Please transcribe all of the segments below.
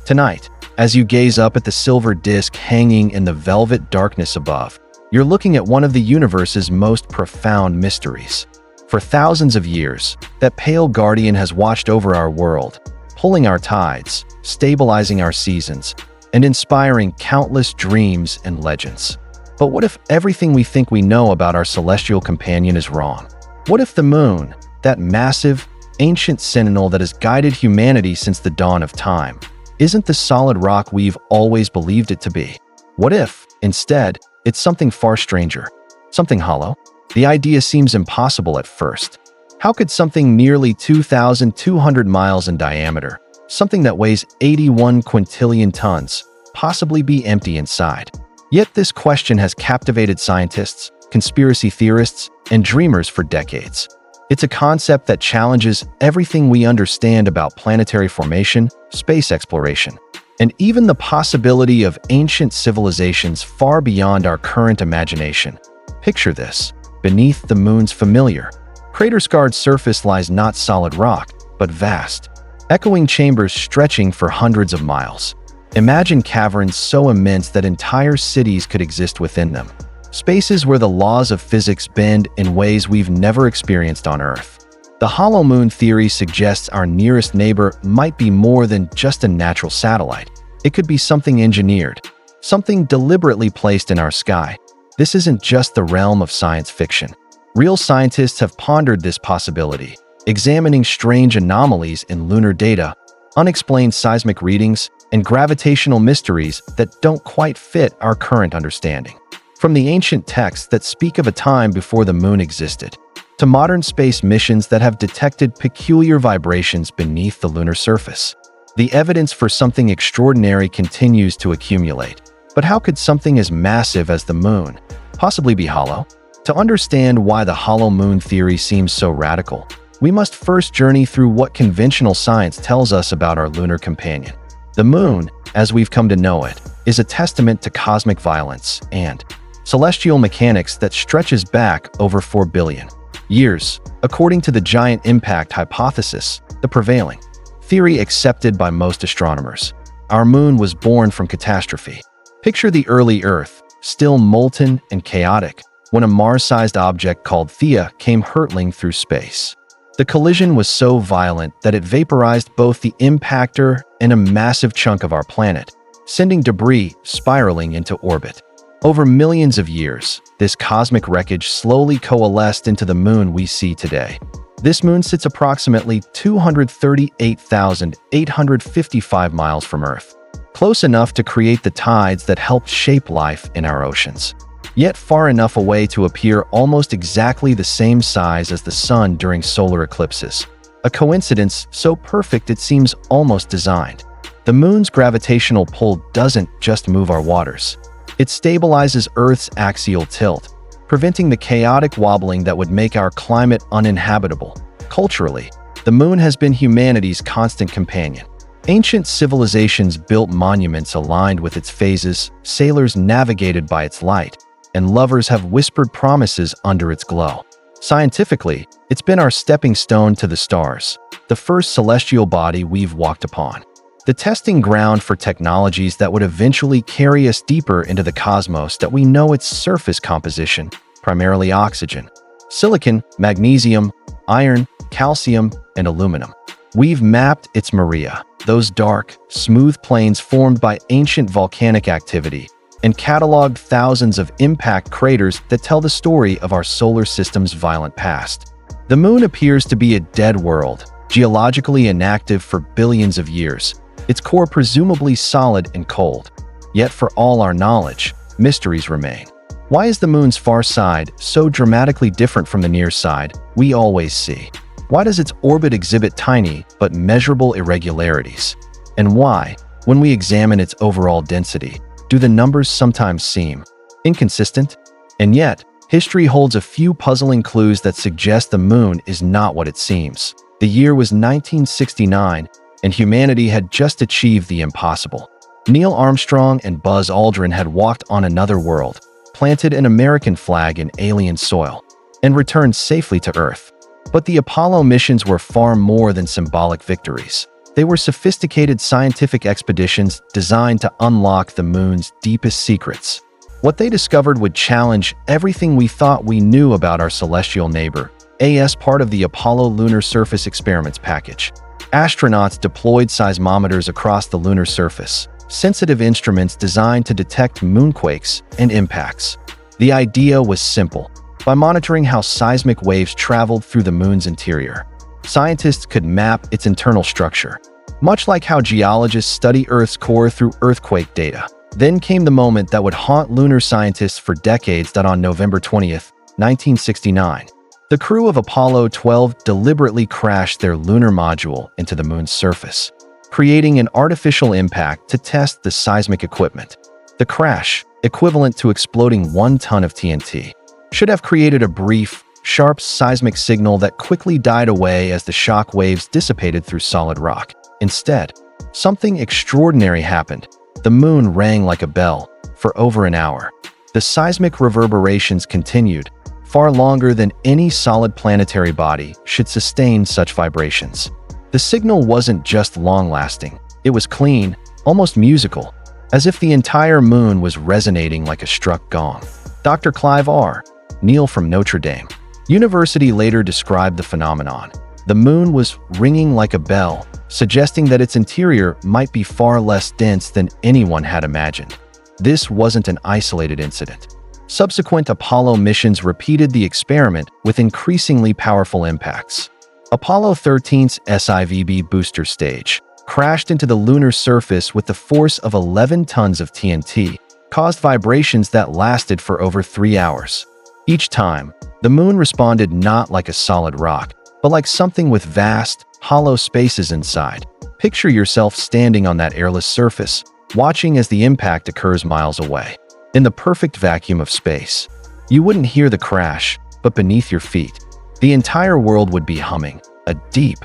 Tonight, as you gaze up at the silver disk hanging in the velvet darkness above, you're looking at one of the universe's most profound mysteries. For thousands of years, that pale guardian has watched over our world, pulling our tides, stabilizing our seasons, and inspiring countless dreams and legends. But what if everything we think we know about our celestial companion is wrong? What if the moon, that massive, ancient sentinel that has guided humanity since the dawn of time, isn't the solid rock we've always believed it to be? What if, instead, it's something far stranger, something hollow? The idea seems impossible at first. How could something nearly 2,200 miles in diameter, something that weighs 81 quintillion tons, possibly be empty inside? Yet this question has captivated scientists, conspiracy theorists, and dreamers for decades. It's a concept that challenges everything we understand about planetary formation, space exploration, and even the possibility of ancient civilizations far beyond our current imagination. Picture this. Beneath the moon's familiar, crater-scarred surface lies not solid rock, but vast, echoing chambers stretching for hundreds of miles. Imagine caverns so immense that entire cities could exist within them. Spaces where the laws of physics bend in ways we've never experienced on Earth. The hollow moon theory suggests our nearest neighbor might be more than just a natural satellite. It could be something engineered, something deliberately placed in our sky. This isn't just the realm of science fiction. Real scientists have pondered this possibility, examining strange anomalies in lunar data, unexplained seismic readings, and gravitational mysteries that don't quite fit our current understanding. From the ancient texts that speak of a time before the moon existed, to modern space missions that have detected peculiar vibrations beneath the lunar surface, the evidence for something extraordinary continues to accumulate. But how could something as massive as the moon possibly be hollow? To understand why the hollow moon theory seems so radical, we must first journey through what conventional science tells us about our lunar companion. The moon, as we've come to know it, is a testament to cosmic violence and celestial mechanics that stretches back over 4 billion years, according to the giant impact hypothesis, the prevailing theory accepted by most astronomers. Our moon was born from catastrophe. Picture the early Earth, still molten and chaotic, when a Mars-sized object called Theia came hurtling through space. The collision was so violent that it vaporized both the impactor and a massive chunk of our planet, sending debris spiraling into orbit. Over millions of years, this cosmic wreckage slowly coalesced into the moon we see today. This moon sits approximately 238,855 miles from Earth, close enough to create the tides that helped shape life in our oceans, yet far enough away to appear almost exactly the same size as the sun during solar eclipses. A coincidence so perfect it seems almost designed. The moon's gravitational pull doesn't just move our waters. It stabilizes Earth's axial tilt, preventing the chaotic wobbling that would make our climate uninhabitable. Culturally, the moon has been humanity's constant companion. Ancient civilizations built monuments aligned with its phases, sailors navigated by its light, and lovers have whispered promises under its glow. Scientifically, it's been our stepping stone to the stars, the first celestial body we've walked upon. The testing ground for technologies that would eventually carry us deeper into the cosmos that we know its surface composition, primarily oxygen, silicon, magnesium, iron, calcium, and aluminum. We've mapped its Maria, those dark, smooth plains formed by ancient volcanic activity, and cataloged thousands of impact craters that tell the story of our solar system's violent past. The moon appears to be a dead world, geologically inactive for billions of years, its core presumably solid and cold. Yet for all our knowledge, mysteries remain. Why is the moon's far side so dramatically different from the near side we always see? Why does its orbit exhibit tiny but measurable irregularities? And why, when we examine its overall density, do the numbers sometimes seem inconsistent? And yet, history holds a few puzzling clues that suggest the moon is not what it seems. The year was 1969, and humanity had just achieved the impossible. Neil Armstrong and Buzz Aldrin had walked on another world, planted an American flag in alien soil, and returned safely to Earth. But the Apollo missions were far more than symbolic victories. They were sophisticated scientific expeditions designed to unlock the moon's deepest secrets. What they discovered would challenge everything we thought we knew about our celestial neighbor, as part of the Apollo Lunar Surface Experiments package. Astronauts deployed seismometers across the lunar surface, sensitive instruments designed to detect moonquakes and impacts. The idea was simple. By monitoring how seismic waves traveled through the moon's interior, scientists could map its internal structure, much like how geologists study Earth's core through earthquake data. Then came the moment that would haunt lunar scientists for decades. On November 20th, 1969, the crew of Apollo 12 deliberately crashed their lunar module into the moon's surface, creating an artificial impact to test the seismic equipment. The crash, equivalent to exploding 1 ton of TNT, should have created a brief, sharp seismic signal that quickly died away as the shock waves dissipated through solid rock. Instead, something extraordinary happened. The moon rang like a bell for over an hour. The seismic reverberations continued, far longer than any solid planetary body should sustain such vibrations. The signal wasn't just long-lasting, it was clean, almost musical, as if the entire moon was resonating like a struck gong. Dr. Clive R. Neal from Notre Dame University later described the phenomenon. The moon was ringing like a bell, suggesting that its interior might be far less dense than anyone had imagined. This wasn't an isolated incident. Subsequent Apollo missions repeated the experiment with increasingly powerful impacts. Apollo 13's SIVB booster stage crashed into the lunar surface with the force of 11 tons of TNT, caused vibrations that lasted for over 3 hours. Each time, the moon responded not like a solid rock, but like something with vast, hollow spaces inside. Picture yourself standing on that airless surface, watching as the impact occurs miles away. In the perfect vacuum of space, you wouldn't hear the crash, but beneath your feet, the entire world would be humming, a deep,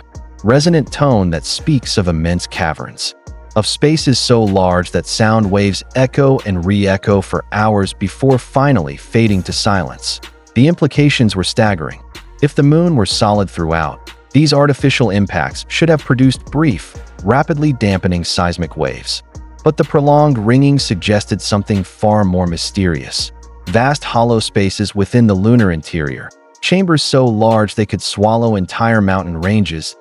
resonant tone that speaks of immense caverns, of spaces so large that sound waves echo and re-echo for hours before finally fading to silence. The implications were staggering. If the moon were solid throughout, these artificial impacts should have produced brief, rapidly dampening seismic waves. But the prolonged ringing suggested something far more mysterious. Vast hollow spaces within the lunar interior, chambers so large they could swallow entire mountain ranges.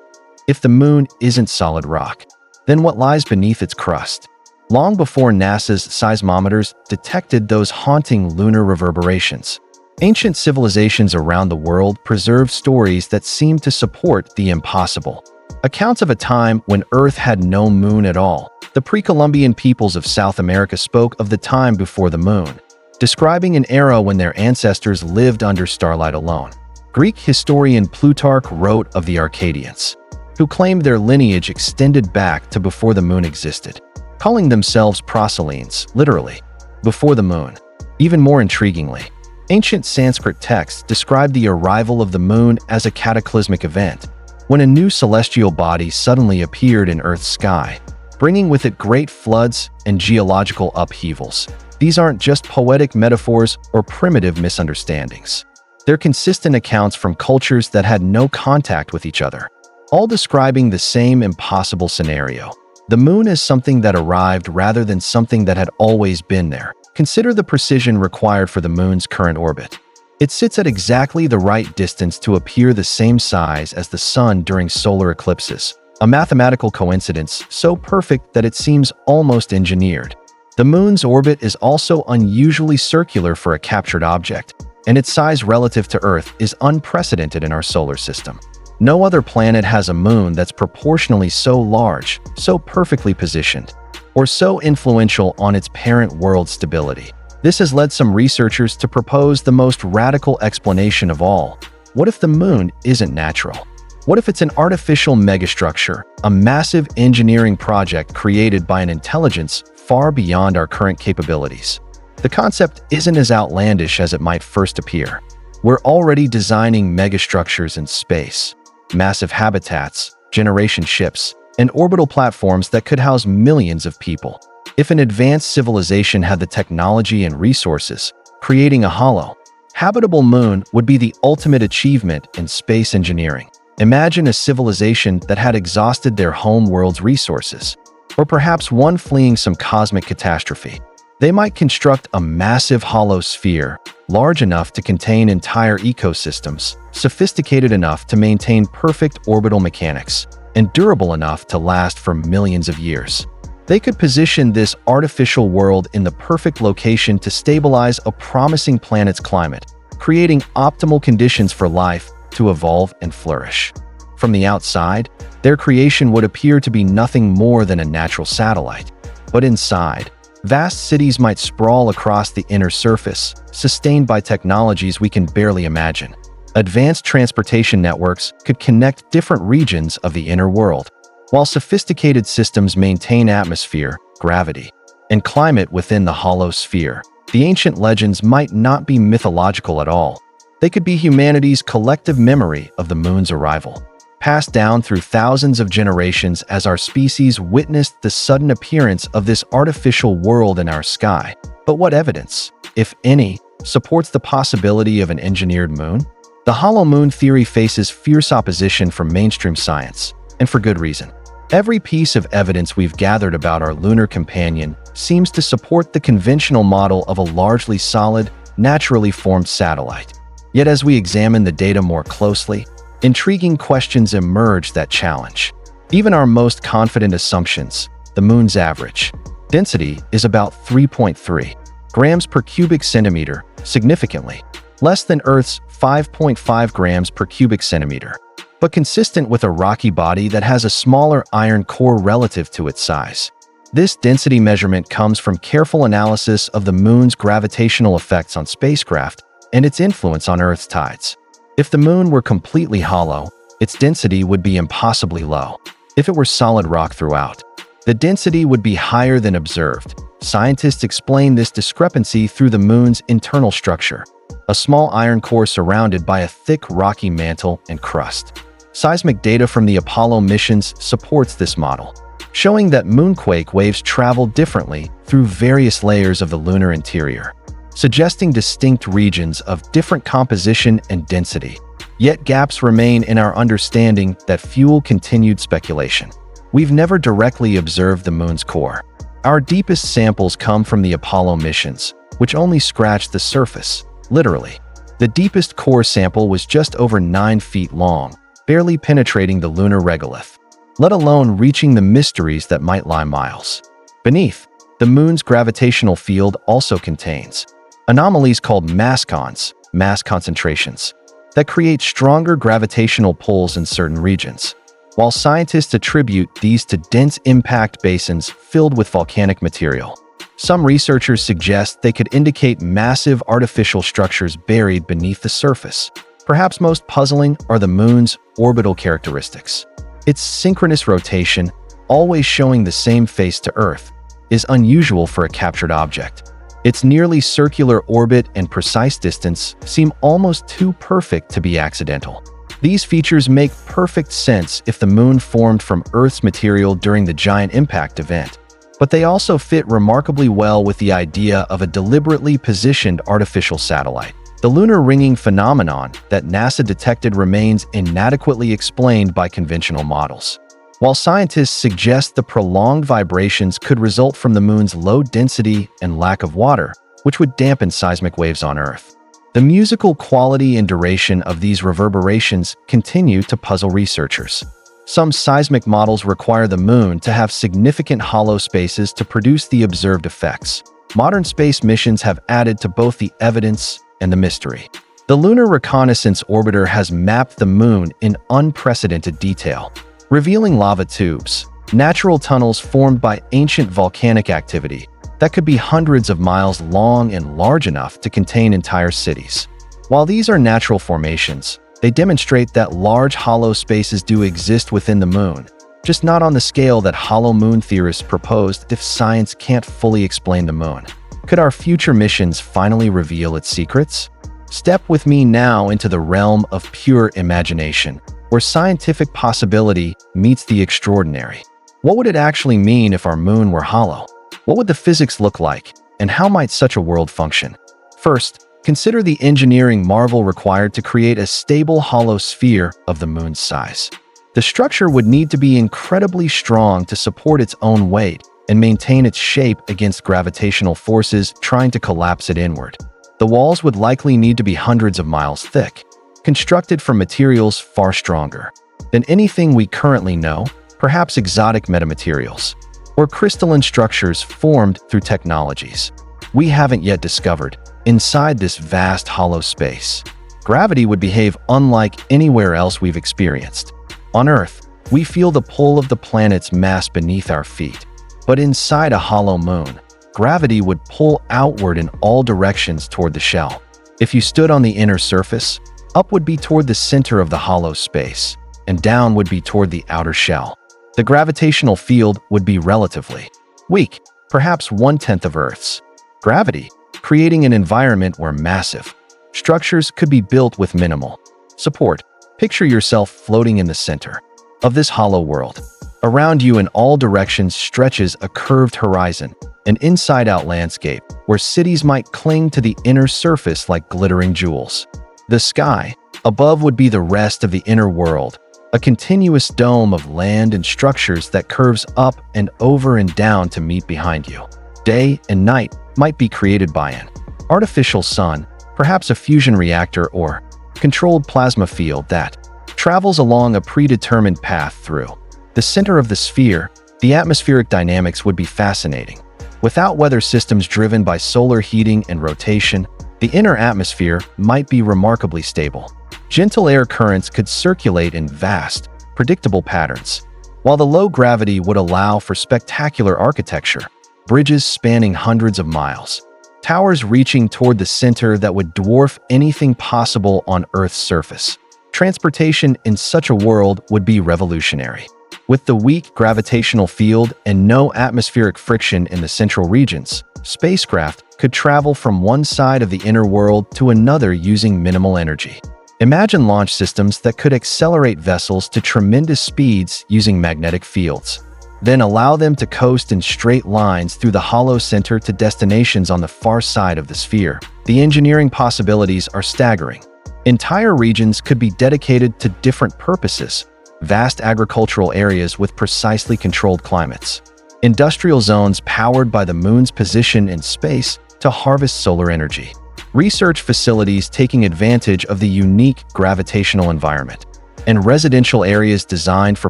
If the moon isn't solid rock, then what lies beneath its crust? Long before NASA's seismometers detected those haunting lunar reverberations, ancient civilizations around the world preserved stories that seemed to support the impossible. Accounts of a time when Earth had no moon at all. The pre-Columbian peoples of South America spoke of the time before the moon, describing an era when their ancestors lived under starlight alone. Greek historian Plutarch wrote of the Arcadians, who claimed their lineage extended back to before the moon existed, calling themselves proselenes, literally, before the moon. Even more intriguingly, ancient Sanskrit texts describe the arrival of the moon as a cataclysmic event, when a new celestial body suddenly appeared in Earth's sky, bringing with it great floods and geological upheavals. These aren't just poetic metaphors or primitive misunderstandings. They're consistent accounts from cultures that had no contact with each other, all describing the same impossible scenario. The moon is something that arrived rather than something that had always been there. Consider the precision required for the moon's current orbit. It sits at exactly the right distance to appear the same size as the sun during solar eclipses, a mathematical coincidence so perfect that it seems almost engineered. The moon's orbit is also unusually circular for a captured object, and its size relative to Earth is unprecedented in our solar system. No other planet has a moon that's proportionally so large, so perfectly positioned, or so influential on its parent world's stability. This has led some researchers to propose the most radical explanation of all. What if the moon isn't natural? What if it's an artificial megastructure, a massive engineering project created by an intelligence far beyond our current capabilities? The concept isn't as outlandish as it might first appear. We're already designing megastructures in space, massive habitats, generation ships, and orbital platforms that could house millions of people. If an advanced civilization had the technology and resources, creating a hollow, habitable moon would be the ultimate achievement in space engineering. Imagine a civilization that had exhausted their home world's resources, or perhaps one fleeing some cosmic catastrophe. They might construct a massive hollow sphere, large enough to contain entire ecosystems, sophisticated enough to maintain perfect orbital mechanics, and durable enough to last for millions of years. They could position this artificial world in the perfect location to stabilize a promising planet's climate, creating optimal conditions for life to evolve and flourish. From the outside, their creation would appear to be nothing more than a natural satellite. But inside, vast cities might sprawl across the inner surface, sustained by technologies we can barely imagine. Advanced transportation networks could connect different regions of the inner world, while sophisticated systems maintain atmosphere, gravity, and climate within the hollow sphere. The ancient legends might not be mythological at all. They could be humanity's collective memory of the moon's arrival, passed down through thousands of generations as our species witnessed the sudden appearance of this artificial world in our sky. But what evidence, if any, supports the possibility of an engineered moon? The hollow moon theory faces fierce opposition from mainstream science, and for good reason. Every piece of evidence we've gathered about our lunar companion seems to support the conventional model of a largely solid, naturally formed satellite. Yet as we examine the data more closely, intriguing questions emerge that challenge. Even our most confident assumptions, the moon's average density is about 3.3 grams per cubic centimeter, significantly less than Earth's 5.5 grams per cubic centimeter, but consistent with a rocky body that has a smaller iron core relative to its size. This density measurement comes from careful analysis of the moon's gravitational effects on spacecraft and its influence on Earth's tides. If the moon were completely hollow, its density would be impossibly low. If it were solid rock throughout, the density would be higher than observed. Scientists explain this discrepancy through the moon's internal structure, a small iron core surrounded by a thick rocky mantle and crust. Seismic data from the Apollo missions supports this model, showing that moonquake waves travel differently through various layers of the lunar interior, suggesting distinct regions of different composition and density. Yet gaps remain in our understanding that fuel continued speculation. We've never directly observed the moon's core. Our deepest samples come from the Apollo missions, which only scratched the surface, literally. The deepest core sample was just over 9 feet long, barely penetrating the lunar regolith, let alone reaching the mysteries that might lie miles beneath. The moon's gravitational field also contains anomalies called mascons, mass concentrations, that create stronger gravitational pulls in certain regions. While scientists attribute these to dense impact basins filled with volcanic material, some researchers suggest they could indicate massive artificial structures buried beneath the surface. Perhaps most puzzling are the moon's orbital characteristics. Its synchronous rotation, always showing the same face to Earth, is unusual for a captured object. Its nearly circular orbit and precise distance seem almost too perfect to be accidental. These features make perfect sense if the moon formed from Earth's material during the giant impact event, but they also fit remarkably well with the idea of a deliberately positioned artificial satellite. The lunar ringing phenomenon that NASA detected remains inadequately explained by conventional models. While scientists suggest the prolonged vibrations could result from the moon's low density and lack of water, which would dampen seismic waves on Earth, the musical quality and duration of these reverberations continue to puzzle researchers. Some seismic models require the moon to have significant hollow spaces to produce the observed effects. Modern space missions have added to both the evidence and the mystery. The Lunar Reconnaissance Orbiter has mapped the moon in unprecedented detail, revealing lava tubes, natural tunnels formed by ancient volcanic activity that could be hundreds of miles long and large enough to contain entire cities. While these are natural formations, they demonstrate that large hollow spaces do exist within the moon, just not on the scale that hollow moon theorists proposed. If science can't fully explain the moon, could our future missions finally reveal its secrets? Step with me now into the realm of pure imagination, where scientific possibility meets the extraordinary. What would it actually mean if our moon were hollow? What would the physics look like, and how might such a world function? First, Consider the engineering marvel required to create a stable hollow sphere of the moon's size. The structure would need to be incredibly strong to support its own weight and maintain its shape against gravitational forces trying to collapse it inward. The walls would likely need to be hundreds of miles thick, constructed from materials far stronger than anything we currently know, perhaps exotic metamaterials, or crystalline structures formed through technologies we haven't yet discovered. Inside this vast hollow space, gravity would behave unlike anywhere else we've experienced. On Earth, we feel the pull of the planet's mass beneath our feet. But inside a hollow moon, gravity would pull outward in all directions toward the shell. If you stood on the inner surface, up would be toward the center of the hollow space, and down would be toward the outer shell. The gravitational field would be relatively weak, perhaps 1/10 of Earth's gravity, creating an environment where massive structures could be built with minimal support. Picture yourself floating in the center of this hollow world. Around you in all directions stretches a curved horizon, an inside-out landscape where cities might cling to the inner surface like glittering jewels. The sky above would be the rest of the inner world, a continuous dome of land and structures that curves up and over and down to meet behind you. Day and night might be created by an artificial sun, perhaps a fusion reactor or controlled plasma field that travels along a predetermined path through the center of the sphere. The atmospheric dynamics would be fascinating. Without weather systems driven by solar heating and rotation, the inner atmosphere might be remarkably stable. Gentle air currents could circulate in vast, predictable patterns, while the low gravity would allow for spectacular architecture. Bridges spanning hundreds of miles, towers reaching toward the center that would dwarf anything possible on Earth's surface. Transportation in such a world would be revolutionary. With the weak gravitational field and no atmospheric friction in the central regions, spacecraft could travel from one side of the inner world to another using minimal energy. Imagine launch systems that could accelerate vessels to tremendous speeds using magnetic fields, then allow them to coast in straight lines through the hollow center to destinations on the far side of the sphere. The engineering possibilities are staggering. Entire regions could be dedicated to different purposes, vast agricultural areas with precisely controlled climates, industrial zones powered by the moon's position in space to harvest solar energy, research facilities taking advantage of the unique gravitational environment, and residential areas designed for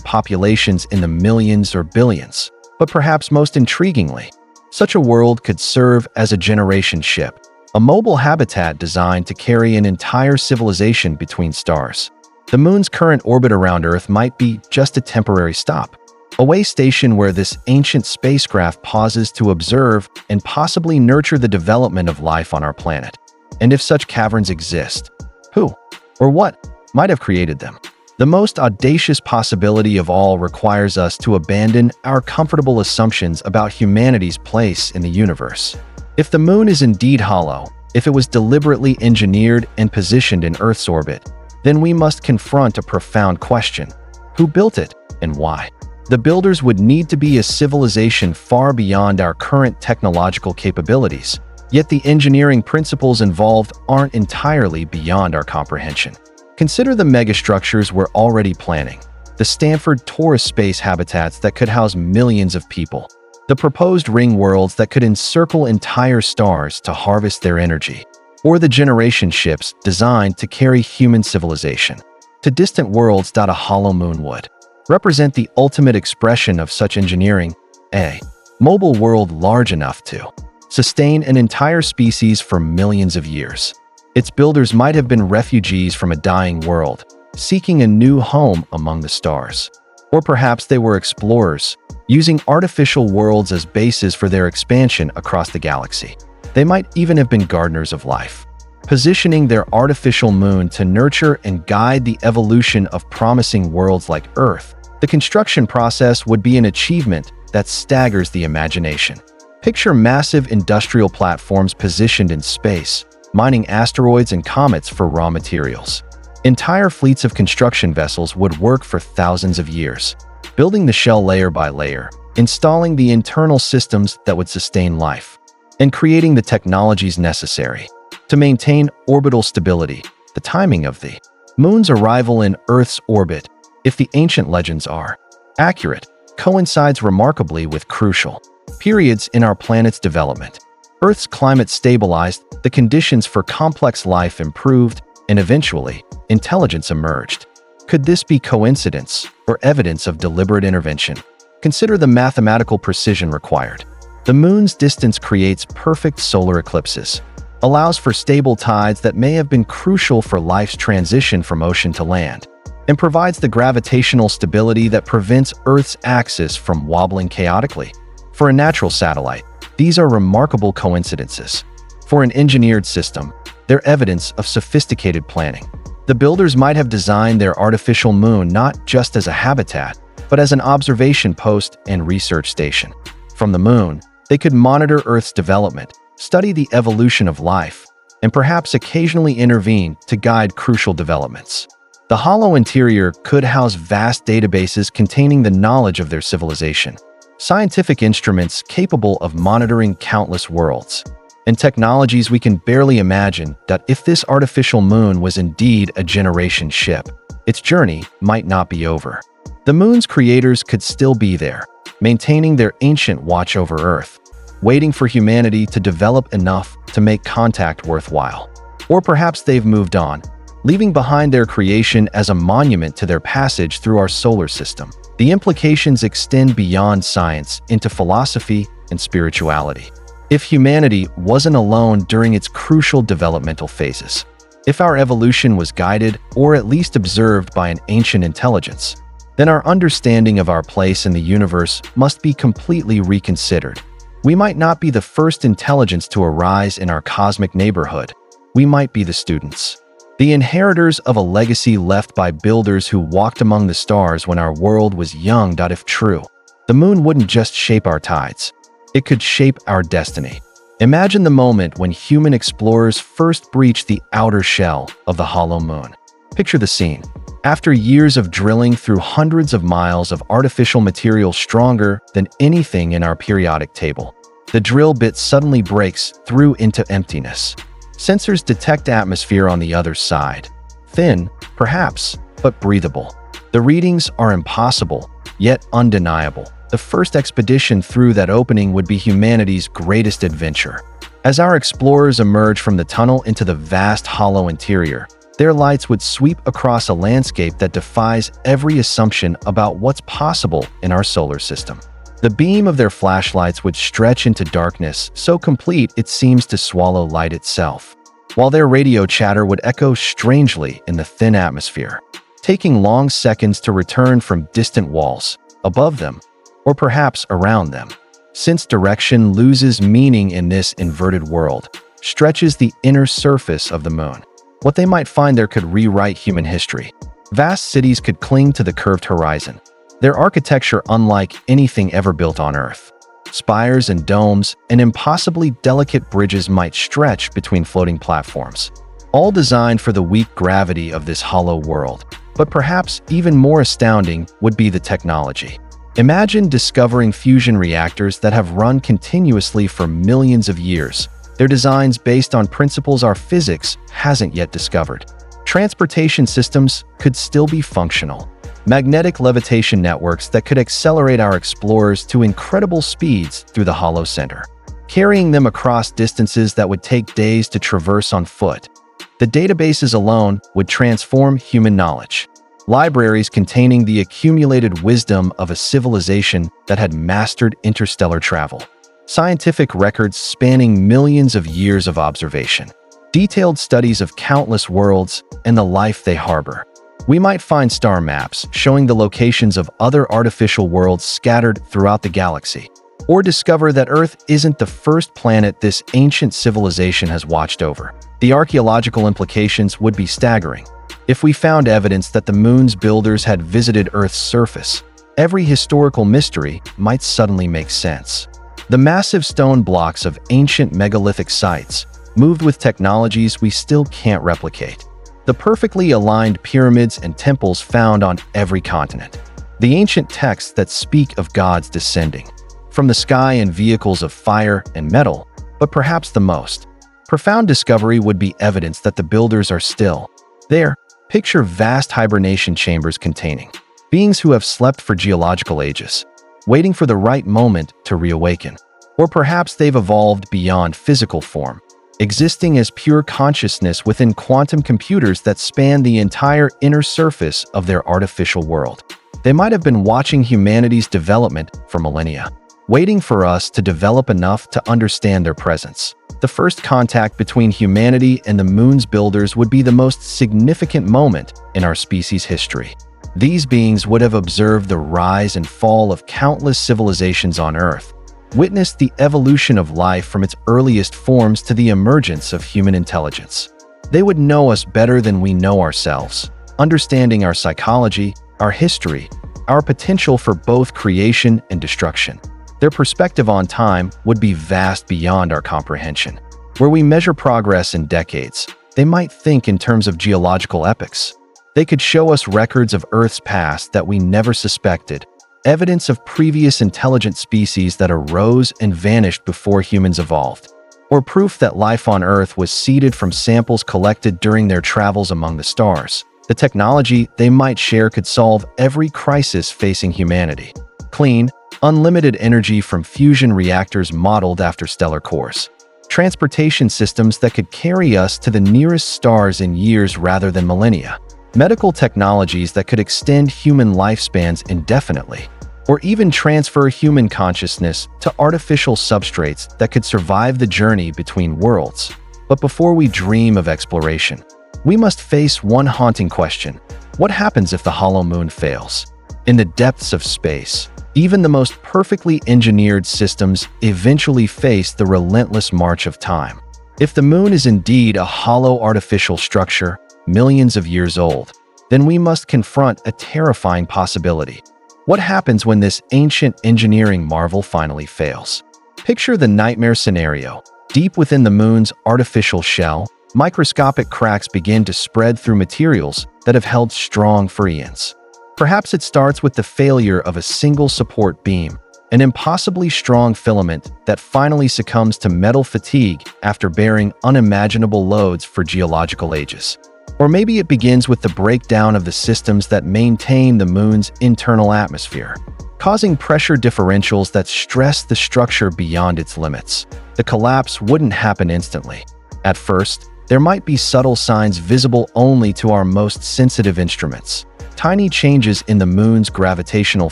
populations in the millions or billions. But perhaps most intriguingly, such a world could serve as a generation ship, a mobile habitat designed to carry an entire civilization between stars. The moon's current orbit around Earth might be just a temporary stop, a way station where this ancient spacecraft pauses to observe and possibly nurture the development of life on our planet. And if such caverns exist, who or what might have created them? The most audacious possibility of all requires us to abandon our comfortable assumptions about humanity's place in the universe. If the moon is indeed hollow, if it was deliberately engineered and positioned in Earth's orbit, then we must confront a profound question: who built it and why? The builders would need to be a civilization far beyond our current technological capabilities, yet the engineering principles involved aren't entirely beyond our comprehension. Consider the megastructures we're already planning, the Stanford Torus space habitats that could house millions of people, the proposed ring worlds that could encircle entire stars to harvest their energy, or the generation ships designed to carry human civilization to distant worlds. A hollow moon would represent the ultimate expression of such engineering, a mobile world large enough to sustain an entire species for millions of years. Its builders might have been refugees from a dying world, seeking a new home among the stars. Or perhaps they were explorers, using artificial worlds as bases for their expansion across the galaxy. They might even have been gardeners of life, positioning their artificial moon to nurture and guide the evolution of promising worlds like Earth. The construction process would be an achievement that staggers the imagination. Picture massive industrial platforms positioned in space, mining asteroids and comets for raw materials. Entire fleets of construction vessels would work for thousands of years, building the shell layer by layer, installing the internal systems that would sustain life, and creating the technologies necessary to maintain orbital stability. The timing of the moon's arrival in Earth's orbit, if the ancient legends are accurate, coincides remarkably with crucial periods in our planet's development. Earth's climate stabilized, the conditions for complex life improved, and eventually, intelligence emerged. Could this be coincidence or evidence of deliberate intervention? Consider the mathematical precision required. The moon's distance creates perfect solar eclipses, allows for stable tides that may have been crucial for life's transition from ocean to land, and provides the gravitational stability that prevents Earth's axis from wobbling chaotically. For a natural satellite, these are remarkable coincidences. For an engineered system, they're evidence of sophisticated planning. The builders might have designed their artificial moon not just as a habitat, but as an observation post and research station. From the moon, they could monitor Earth's development, study the evolution of life, and perhaps occasionally intervene to guide crucial developments. The hollow interior could house vast databases containing the knowledge of their civilization, scientific instruments capable of monitoring countless worlds, and technologies we can barely imagine. That if this artificial moon was indeed a generation ship, its journey might not be over. The moon's creators could still be there, maintaining their ancient watch over Earth, waiting for humanity to develop enough to make contact worthwhile. Or perhaps they've moved on, leaving behind their creation as a monument to their passage through our solar system. The implications extend beyond science into philosophy and spirituality. If humanity wasn't alone during its crucial developmental phases, if our evolution was guided or at least observed by an ancient intelligence, then our understanding of our place in the universe must be completely reconsidered. We might not be the first intelligence to arise in our cosmic neighborhood. We might be the students, the inheritors of a legacy left by builders who walked among the stars when our world was young. If true, the moon wouldn't just shape our tides, it could shape our destiny. Imagine the moment when human explorers first breached the outer shell of the hollow moon. Picture the scene. After years of drilling through hundreds of miles of artificial material stronger than anything in our periodic table, the drill bit suddenly breaks through into emptiness. Sensors detect atmosphere on the other side. Thin, perhaps, but breathable. The readings are impossible, yet undeniable. The first expedition through that opening would be humanity's greatest adventure. As our explorers emerge from the tunnel into the vast hollow interior, their lights would sweep across a landscape that defies every assumption about what's possible in our solar system. The beam of their flashlights would stretch into darkness so complete it seems to swallow light itself, while their radio chatter would echo strangely in the thin atmosphere, taking long seconds to return from distant walls, above them, or perhaps around them. Since direction loses meaning in this inverted world, stretches the inner surface of the moon. What they might find there could rewrite human history. Vast cities could cling to the curved horizon, their architecture unlike anything ever built on Earth. Spires and domes and impossibly delicate bridges might stretch between floating platforms, all designed for the weak gravity of this hollow world. But perhaps even more astounding would be the technology. Imagine discovering fusion reactors that have run continuously for millions of years, their designs based on principles our physics hasn't yet discovered. Transportation systems could still be functional. Magnetic levitation networks that could accelerate our explorers to incredible speeds through the hollow center, carrying them across distances that would take days to traverse on foot. The databases alone would transform human knowledge. Libraries containing the accumulated wisdom of a civilization that had mastered interstellar travel. Scientific records spanning millions of years of observation. Detailed studies of countless worlds and the life they harbor. We might find star maps showing the locations of other artificial worlds scattered throughout the galaxy. Or discover that Earth isn't the first planet this ancient civilization has watched over. The archaeological implications would be staggering. If we found evidence that the moon's builders had visited Earth's surface, every historical mystery might suddenly make sense. The massive stone blocks of ancient megalithic sites, moved with technologies we still can't replicate. The perfectly aligned pyramids and temples found on every continent. The ancient texts that speak of gods descending from the sky in vehicles of fire and metal, but perhaps the most Profound discovery would be evidence that the builders are still there. Picture vast hibernation chambers containing beings who have slept for geological ages, waiting for the right moment to reawaken. Or perhaps they've evolved beyond physical form, existing as pure consciousness within quantum computers that span the entire inner surface of their artificial world. They might have been watching humanity's development for millennia, waiting for us to develop enough to understand their presence. The first contact between humanity and the moon's builders would be the most significant moment in our species' history. These beings would have observed the rise and fall of countless civilizations on Earth, witnessed the evolution of life from its earliest forms to the emergence of human intelligence. They would know us better than we know ourselves, understanding our psychology, our history, our potential for both creation and destruction. Their perspective on time would be vast beyond our comprehension. Where we measure progress in decades, they might think in terms of geological epochs. They could show us records of Earth's past that we never suspected, evidence of previous intelligent species that arose and vanished before humans evolved, or proof that life on Earth was seeded from samples collected during their travels among the stars. The technology they might share could solve every crisis facing humanity. Clean, unlimited energy from fusion reactors modeled after stellar cores. Transportation systems that could carry us to the nearest stars in years rather than millennia. Medical technologies that could extend human lifespans indefinitely, or even transfer human consciousness to artificial substrates that could survive the journey between worlds. But before we dream of exploration, we must face one haunting question. What happens if the hollow moon fails? In the depths of space, even the most perfectly engineered systems eventually face the relentless march of time. If the moon is indeed a hollow artificial structure, millions of years old, then we must confront a terrifying possibility. What happens when this ancient engineering marvel finally fails? Picture the nightmare scenario. Deep within the moon's artificial shell, microscopic cracks begin to spread through materials that have held strong for eons. Perhaps it starts with the failure of a single support beam, an impossibly strong filament that finally succumbs to metal fatigue after bearing unimaginable loads for geological ages. Or maybe it begins with the breakdown of the systems that maintain the moon's internal atmosphere, causing pressure differentials that stress the structure beyond its limits. The collapse wouldn't happen instantly. At first, there might be subtle signs visible only to our most sensitive instruments. Tiny changes in the moon's gravitational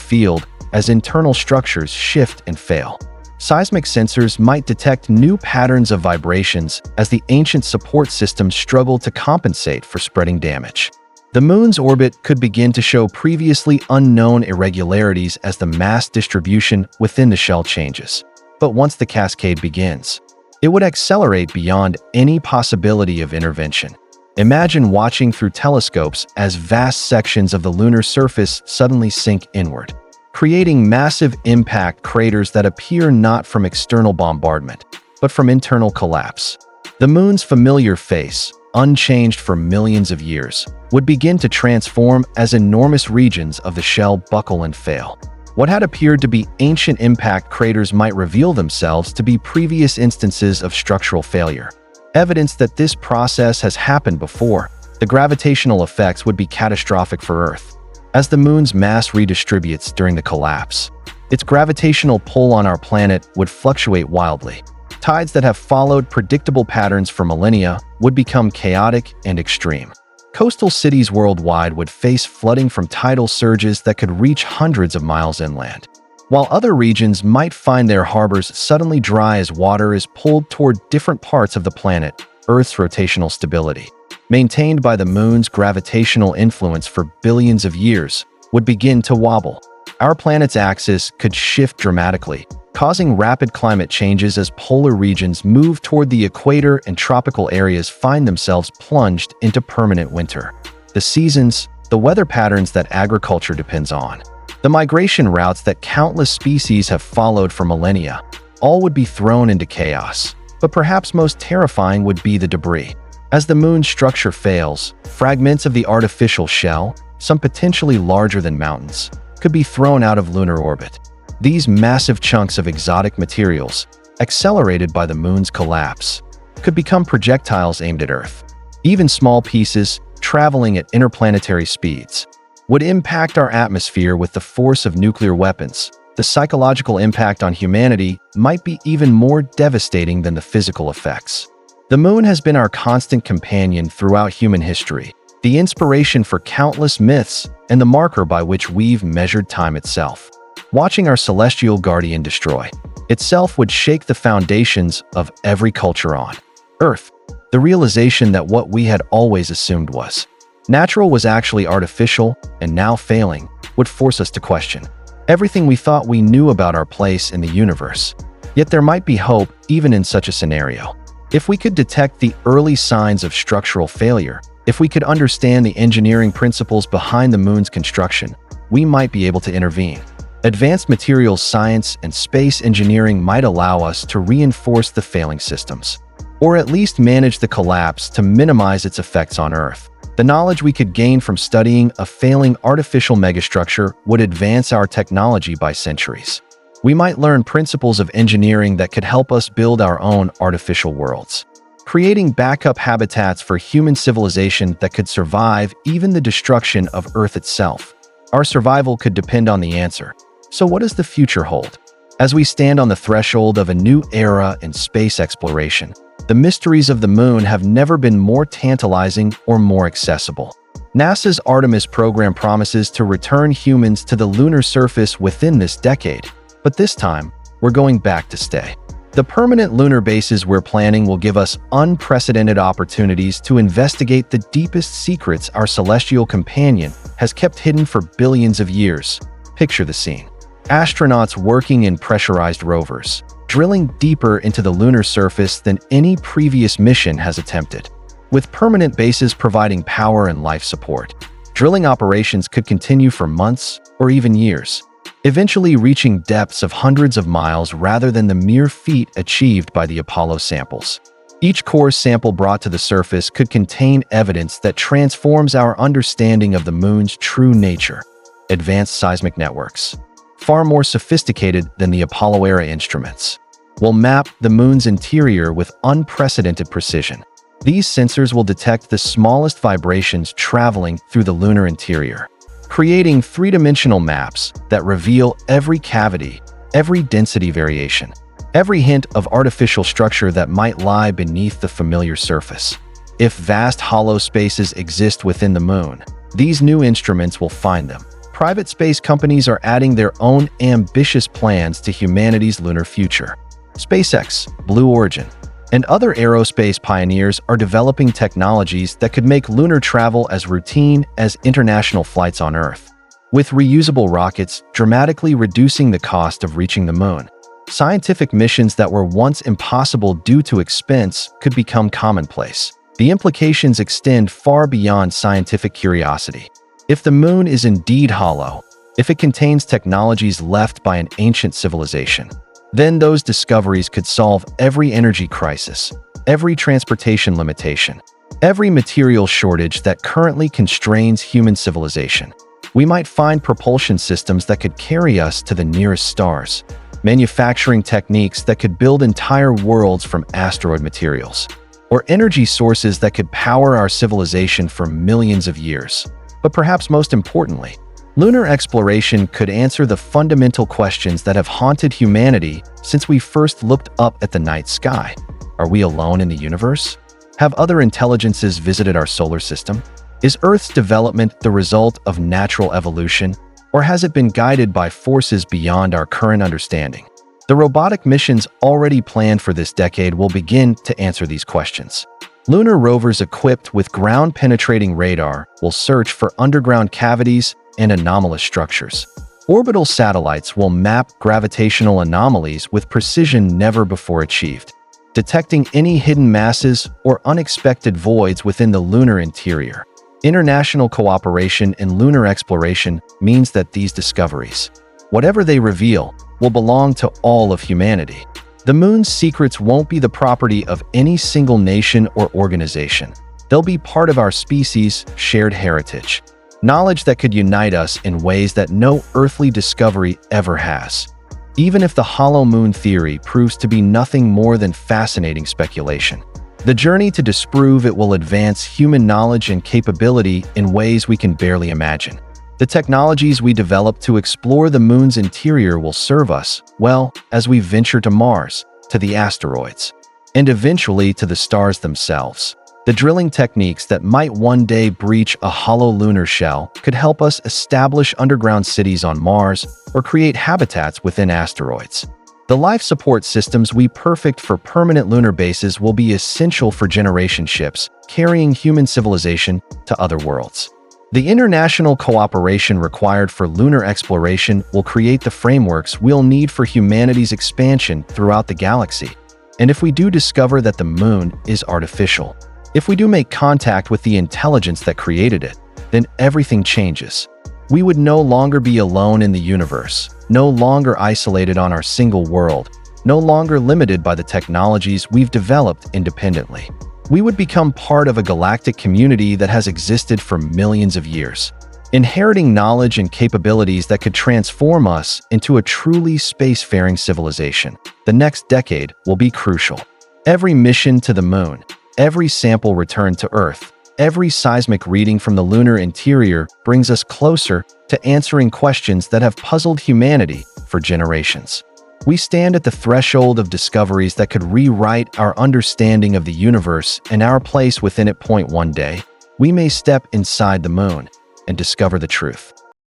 field as internal structures shift and fail. Seismic sensors might detect new patterns of vibrations as the ancient support systems struggle to compensate for spreading damage. The moon's orbit could begin to show previously unknown irregularities as the mass distribution within the shell changes. But once the cascade begins, it would accelerate beyond any possibility of intervention. Imagine watching through telescopes as vast sections of the lunar surface suddenly sink inward, creating massive impact craters that appear not from external bombardment, but from internal collapse. The moon's familiar face, unchanged for millions of years, would begin to transform as enormous regions of the shell buckle and fail. What had appeared to be ancient impact craters might reveal themselves to be previous instances of structural failure. Evidence that this process has happened before. The gravitational effects would be catastrophic for Earth. As the moon's mass redistributes during the collapse, its gravitational pull on our planet would fluctuate wildly. Tides that have followed predictable patterns for millennia would become chaotic and extreme. Coastal cities worldwide would face flooding from tidal surges that could reach hundreds of miles inland, while other regions might find their harbors suddenly dry as water is pulled toward different parts of the planet. Earth's rotational stability, maintained by the moon's gravitational influence for billions of years, would begin to wobble. Our planet's axis could shift dramatically, causing rapid climate changes as polar regions move toward the equator and tropical areas find themselves plunged into permanent winter. The seasons, the weather patterns that agriculture depends on, the migration routes that countless species have followed for millennia, all would be thrown into chaos. But perhaps most terrifying would be the debris. As the moon's structure fails, fragments of the artificial shell, some potentially larger than mountains, could be thrown out of lunar orbit. These massive chunks of exotic materials, accelerated by the moon's collapse, could become projectiles aimed at Earth. Even small pieces, traveling at interplanetary speeds, would impact our atmosphere with the force of nuclear weapons. The psychological impact on humanity might be even more devastating than the physical effects. The moon has been our constant companion throughout human history, the inspiration for countless myths and the marker by which we've measured time itself. Watching our celestial guardian destroy itself would shake the foundations of every culture on Earth. The realization that what we had always assumed was natural was actually artificial and now failing would force us to question everything we thought we knew about our place in the universe. Yet there might be hope even in such a scenario. If we could detect the early signs of structural failure, if we could understand the engineering principles behind the moon's construction, we might be able to intervene. Advanced materials science and space engineering might allow us to reinforce the failing systems, or at least manage the collapse to minimize its effects on Earth. The knowledge we could gain from studying a failing artificial megastructure would advance our technology by centuries. We might learn principles of engineering that could help us build our own artificial worlds, creating backup habitats for human civilization that could survive even the destruction of Earth itself. Our survival could depend on the answer. So what does the future hold? As we stand on the threshold of a new era in space exploration, the mysteries of the moon have never been more tantalizing or more accessible. NASA's Artemis program promises to return humans to the lunar surface within this decade, but this time, we're going back to stay. The permanent lunar bases we're planning will give us unprecedented opportunities to investigate the deepest secrets our celestial companion has kept hidden for billions of years. Picture the scene. Astronauts working in pressurized rovers, drilling deeper into the lunar surface than any previous mission has attempted. With permanent bases providing power and life support, drilling operations could continue for months or even years, eventually reaching depths of hundreds of miles rather than the mere feat achieved by the Apollo samples. Each core sample brought to the surface could contain evidence that transforms our understanding of the moon's true nature. Advanced seismic networks, far more sophisticated than the Apollo-era instruments, will map the moon's interior with unprecedented precision. These sensors will detect the smallest vibrations traveling through the lunar interior, creating three-dimensional maps that reveal every cavity, every density variation, every hint of artificial structure that might lie beneath the familiar surface. If vast hollow spaces exist within the moon, these new instruments will find them. Private space companies are adding their own ambitious plans to humanity's lunar future. SpaceX, Blue Origin, and other aerospace pioneers are developing technologies that could make lunar travel as routine as international flights on Earth, with reusable rockets dramatically reducing the cost of reaching the moon. Scientific missions that were once impossible due to expense could become commonplace. The implications extend far beyond scientific curiosity. If the moon is indeed hollow, if it contains technologies left by an ancient civilization, then those discoveries could solve every energy crisis, every transportation limitation, every material shortage that currently constrains human civilization. We might find propulsion systems that could carry us to the nearest stars, manufacturing techniques that could build entire worlds from asteroid materials, or energy sources that could power our civilization for millions of years. But perhaps most importantly, lunar exploration could answer the fundamental questions that have haunted humanity since we first looked up at the night sky. Are we alone in the universe? Have other intelligences visited our solar system? Is Earth's development the result of natural evolution, or has it been guided by forces beyond our current understanding? The robotic missions already planned for this decade will begin to answer these questions. Lunar rovers equipped with ground-penetrating radar will search for underground cavities and anomalous structures. Orbital satellites will map gravitational anomalies with precision never before achieved, detecting any hidden masses or unexpected voids within the lunar interior. International cooperation in lunar exploration means that these discoveries, whatever they reveal, will belong to all of humanity. The moon's secrets won't be the property of any single nation or organization. They'll be part of our species' shared heritage, knowledge that could unite us in ways that no earthly discovery ever has. Even if the hollow moon theory proves to be nothing more than fascinating speculation, The journey to disprove it will advance human knowledge and capability in ways we can barely imagine. The technologies we develop to explore the moon's interior will serve us, well, as we venture to Mars, to the asteroids, and eventually to the stars themselves. The drilling techniques that might one day breach a hollow lunar shell could help us establish underground cities on Mars or create habitats within asteroids. The life support systems we perfect for permanent lunar bases will be essential for generation ships, carrying human civilization to other worlds. The international cooperation required for lunar exploration will create the frameworks we'll need for humanity's expansion throughout the galaxy. And if we do discover that the moon is artificial, if we do make contact with the intelligence that created it, then everything changes. We would no longer be alone in the universe, no longer isolated on our single world, no longer limited by the technologies we've developed independently. We would become part of a galactic community that has existed for millions of years, inheriting knowledge and capabilities that could transform us into a truly spacefaring civilization. The next decade will be crucial. Every mission to the moon, every sample returned to Earth, every seismic reading from the lunar interior brings us closer to answering questions that have puzzled humanity for generations. We stand at the threshold of discoveries that could rewrite our understanding of the universe and our place within it. One day, we may step inside the moon and discover the truth.